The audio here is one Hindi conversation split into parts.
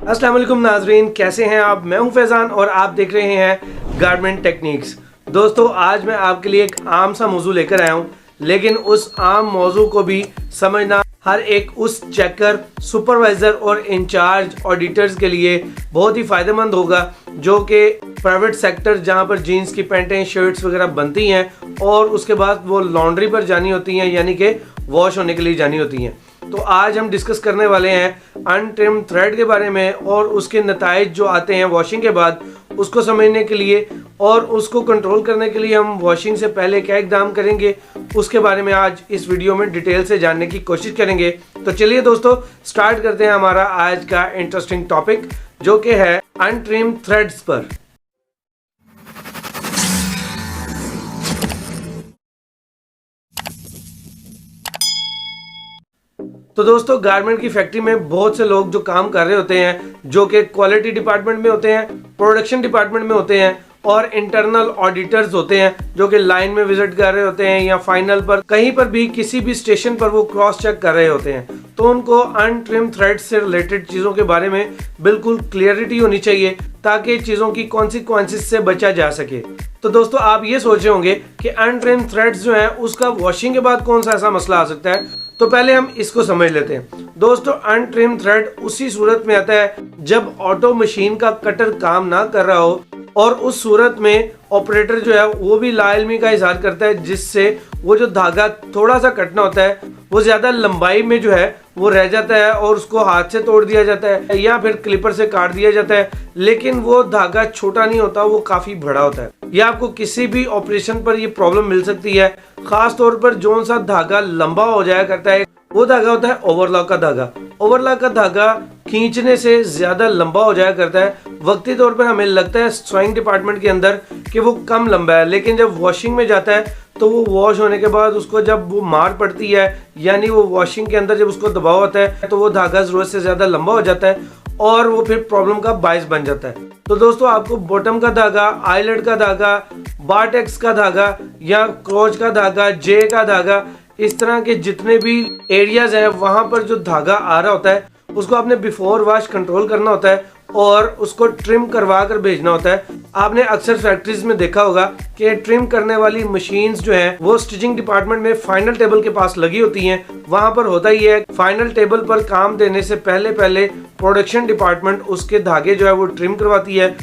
अस्सलाम वालेकुम नाजरीन, कैसे हैं आप। मैं हूं फैज़ान और आप देख रहे हैं गारमेंट टेक्निक्स। दोस्तों, आज मैं आपके लिए एक आम सा मौजू लेकर आया हूं, लेकिन उस आम मौजू को भी समझना हर एक उस चेकर, सुपरवाइज़र और इंचार्ज ऑडिटर्स के लिए बहुत ही फ़ायदेमंद होगा जो कि प्राइवेट सेक्टर जहां पर जीन्स की पैंटें, शर्ट्स वगैरह बनती हैं और उसके बाद वो लॉन्ड्री पर जानी होती हैं, यानी कि वॉश होने के लिए जानी होती हैं। तो आज हम डिस्कस करने वाले हैं अनट्रिम थ्रेड के बारे में और उसके नताइज जो आते हैं वॉशिंग के बाद, उसको समझने के लिए और उसको कंट्रोल करने के लिए हम वॉशिंग से पहले क्या इकदाम करेंगे, उसके बारे में आज इस वीडियो में डिटेल से जानने की कोशिश करेंगे। तो चलिए दोस्तों, स्टार्ट करते हैं हमारा आज का इंटरेस्टिंग टॉपिक, जो कि है अनट्रिम थ्रेड्स पर। तो दोस्तों, गारमेंट की फैक्ट्री में बहुत से लोग जो काम कर रहे होते हैं, जो कि क्वालिटी डिपार्टमेंट में होते हैं, प्रोडक्शन डिपार्टमेंट में होते हैं और इंटरनल ऑडिटर्स होते हैं, जो कि लाइन में विजिट कर रहे होते हैं या फाइनल पर कहीं पर भी किसी भी स्टेशन पर वो क्रॉस चेक कर रहे होते हैं। तो उनको अनट्रिम थ्रेड से रिलेटेड चीज़ों के बारे में बिल्कुल क्लियरिटी होनी चाहिए ताकि चीज़ों की कॉन्सिक्वेंसेस से बचा जा सके। तो दोस्तों, आप ये सोच रहे होंगे कि अनट्रिम थ्रेड्स जो है उसका वॉशिंग के बाद कौन सा ऐसा मसला आ सकता है। तो पहले हम इसको समझ लेते हैं। दोस्तों, अनट्रिम थ्रेड उसी सूरत में आता है जब ऑटो मशीन का कटर काम ना कर रहा हो और उस सूरत में ऑपरेटर जो है वो भी लाइल्मी का इजहार करता है, जिससे वो जो धागा थोड़ा सा कटना होता है वो ज़्यादा लंबाई में जो है वो रह जाता है और उसको हाथ से तोड़ दिया जाता है या फिर क्लिपर से काट दिया जाता है, लेकिन वो धागा छोटा नहीं होता, वो काफ़ी बड़ा होता है। या आपको किसी भी ऑपरेशन पर ये प्रॉब्लम मिल सकती है, खास तौर पर जो सा धागा लंबा हो जाया करता है वो धागा होता है ओवरलॉक का धागा। ओवरलॉक का धागा खींचने से ज्यादा लंबा हो जाया करता है। वक्ती तौर पर हमें लगता है सोइंग डिपार्टमेंट के अंदर कि वो कम लंबा है, लेकिन जब वॉशिंग में जाता है तो वो वॉश होने के बाद उसको जब वो मार पड़ती है, यानी वो वॉशिंग के अंदर जब उसको दबाव होता है तो वो धागा जरूरत से ज्यादा लंबा हो जाता है और वो फिर प्रॉब्लम का बायस बन जाता है। तो दोस्तों, आपको बॉटम का धागा, आईलेट का धागा, बारटेक्स का धागा या क्रोच का धागा, जे का धागा, इस तरह के जितने भी एरियाज हैं वहां पर जो धागा आ रहा होता है उसको आपने बिफोर वॉश कंट्रोल करना होता है और उसको ट्रिम करवा कर भेजना होता है। आपने अक्सर फैक्ट्रीज में देखा होगा कि ट्रिम करने वाली मशीन्स जो हैं वो स्टिचिंग डिपार्टमेंट में फाइनल टेबल के पास लगी होती हैं। वहां पर होता ही है, फाइनल टेबल पर काम देने से पहले पहले प्रोडक्शन डिपार्टमेंट उसके धागे जो है वो ट्रिम करवाती है।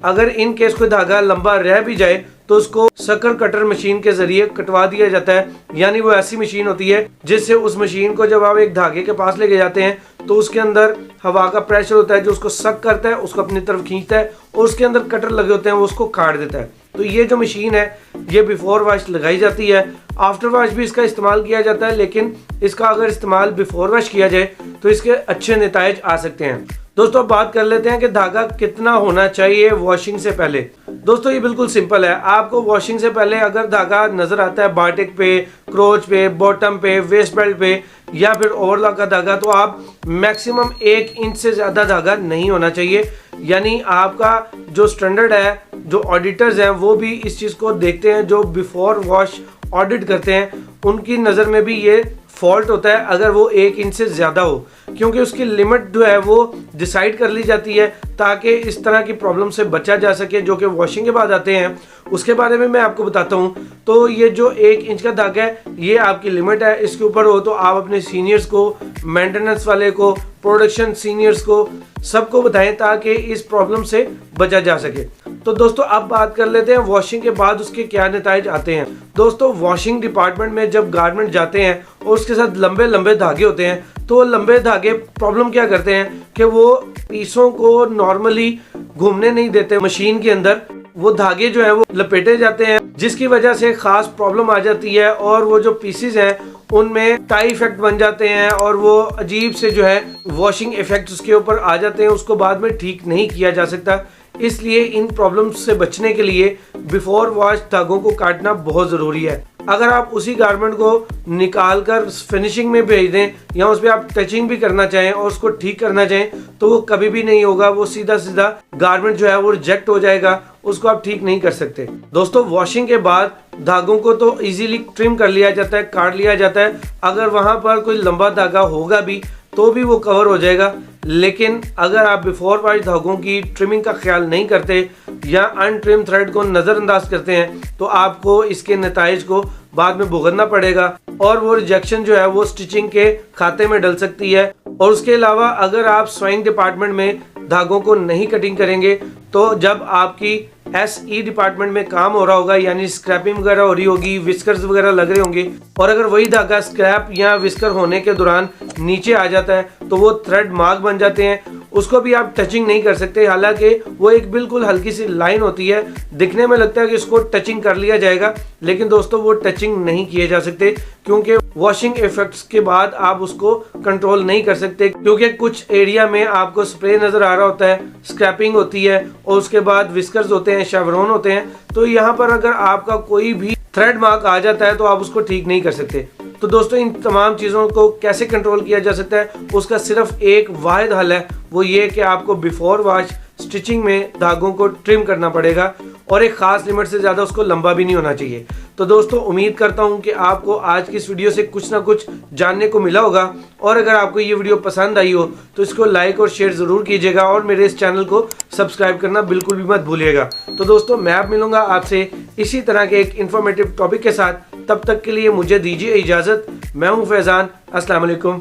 अगर इन केस कोई धागा लंबा रह भी जाए तो उसको सकर कटर मशीन के जरिए कटवा दिया जाता है, यानी वो ऐसी मशीन होती है जिससे उस मशीन को जब आप एक धागे के पास लेके जाते हैं तो उसके अंदर हवा का प्रेशर होता है जो उसको सक करता है, उसको अपनी तरफ खींचता है और उसके अंदर कटर लगे होते हैं, वो उसको काट देता है। तो ये जो मशीन है ये बिफोर वॉश लगाई जाती है। आफ्टर वॉश भी इसका इस्तेमाल किया जाता है, लेकिन इसका अगर इस्तेमाल बिफोर वॉश किया जाए तो इसके अच्छे नताइज आ सकते हैं। दोस्तों, बात कर लेते हैं कि धागा कितना होना चाहिए वॉशिंग से पहले। दोस्तों, ये बिल्कुल सिंपल है। आपको वॉशिंग से पहले अगर धागा नजर आता है बारटेक पे, क्रोच पे, बॉटम पे, वेस्ट बेल्ट पे या फिर ओवरलॉक का धागा, तो आप मैक्सिमम 1 इंच से ज़्यादा धागा नहीं होना चाहिए। यानी आपका जो स्टैंडर्ड है, जो ऑडिटर्स हैं वो भी इस चीज़ को देखते हैं, जो बिफोर वॉश ऑडिट करते हैं उनकी नज़र में भी ये फॉल्ट होता है अगर वो 1 इंच से ज़्यादा हो, क्योंकि उसकी लिमिट जो है वो डिसाइड कर ली जाती है ताकि इस तरह की प्रॉब्लम से बचा जा सके जो कि वॉशिंग के बाद आते हैं। उसके बारे में मैं आपको बताता हूँ। तो ये जो 1 इंच का धागा है ये आपकी लिमिट है। इसके ऊपर हो तो आप अपने सीनियर्स को, मेंटेनेंस वाले को, प्रोडक्शन सीनियर्स को, सबको बताएं ताकि इस प्रॉब्लम से बचा जा सके। तो दोस्तों, अब बात कर लेते हैं वॉशिंग के बाद उसके क्या नताइज आते हैं। दोस्तों, वॉशिंग डिपार्टमेंट में जब गारमेंट जाते हैं और उसके साथ लंबे लंबे धागे होते हैं, तो लंबे धागे प्रॉब्लम क्या करते हैं कि वो पीसों को नॉर्मली घूमने नहीं देते मशीन के अंदर। वो धागे जो है वो लपेटे जाते हैं, जिसकी वजह से खास प्रॉब्लम आ जाती है और वो जो पीसेस हैं उनमें टाई इफेक्ट बन जाते हैं और वो अजीब से जो है वॉशिंग इफेक्ट उसके ऊपर आ जाते हैं। उसको बाद में ठीक नहीं किया जा सकता। इसलिए इन प्रॉब्लम्स से बचने के लिए बिफोर वॉश धागों को काटना बहुत ज़रूरी है। अगर आप उसी गारमेंट को निकाल कर फिनिशिंग में भेज दें या उस पर आप टचिंग भी करना चाहें और उसको ठीक करना चाहें तो वो कभी भी नहीं होगा। वो सीधा सीधा गारमेंट जो है वो रिजेक्ट हो जाएगा, उसको आप ठीक नहीं कर सकते। दोस्तों, वॉशिंग के बाद धागों को तो इजीली ट्रिम कर लिया जाता है, काट लिया जाता है। अगर वहां पर कोई लंबा धागा होगा भी तो भी वो कवर हो जाएगा। लेकिन अगर आप बिफोर वॉश धागों की ट्रिमिंग का ख्याल नहीं करते या अनट्रिम थ्रेड को नज़रअंदाज करते हैं तो आपको इसके नताइज को बाद में भुगतना पड़ेगा और वो रिजेक्शन जो है वो स्टिचिंग के खाते में डल सकती है। और उसके अलावा अगर आप स्वाइंग डिपार्टमेंट में धागों को नहीं कटिंग करेंगे तो जब आपकी SE डिपार्टमेंट में काम हो रहा होगा, यानी स्क्रैपिंग वगैरह हो रही होगी, विस्कर्स वगैरह लग रहे होंगे, और अगर वही धागा स्क्रैप या विस्कर होने के दौरान नीचे आ जाता है तो वो थ्रेड मार्क बन जाते हैं, उसको भी आप टचिंग नहीं कर सकते। हालांकि वो एक बिल्कुल हल्की सी लाइन होती है, दिखने में लगता है कि इसको टचिंग कर लिया जाएगा, लेकिन दोस्तों वो टचिंग नहीं किए जा सकते क्योंकि वॉशिंग इफेक्ट्स के बाद आप उसको कंट्रोल नहीं कर सकते, क्योंकि कुछ एरिया में आपको स्प्रे नजर आ रहा होता है, स्क्रैपिंग होती है और उसके बाद विस्कर्स होते हैं, शेवरॉन होते हैं। तो यहाँ पर अगर आपका कोई भी थ्रेड मार्क आ जाता है तो आप उसको ठीक नहीं कर सकते। तो दोस्तों इन तमाम चीज़ों को कैसे कंट्रोल किया जा सकता है, उसका सिर्फ एक वाहिद हल है, वो ये कि आपको बिफोर वॉश स्टिचिंग में धागों को ट्रिम करना पड़ेगा और एक ख़ास लिमिट से ज़्यादा उसको लंबा भी नहीं होना चाहिए। तो दोस्तों उम्मीद करता हूँ कि आपको आज की इस वीडियो से कुछ ना कुछ जानने को मिला होगा, और अगर आपको ये वीडियो पसंद आई हो तो इसको लाइक और शेयर ज़रूर कीजिएगा और मेरे इस चैनल को सब्सक्राइब करना बिल्कुल भी मत भूलिएगा। तो दोस्तों मैं अब मिलूंगा आपसे इसी तरह के एक इन्फॉर्मेटिव टॉपिक के साथ, तब तक के लिए मुझे दीजिए इजाज़त। मैं हूँ फैज़ान, अस्सलाम वालेकुम।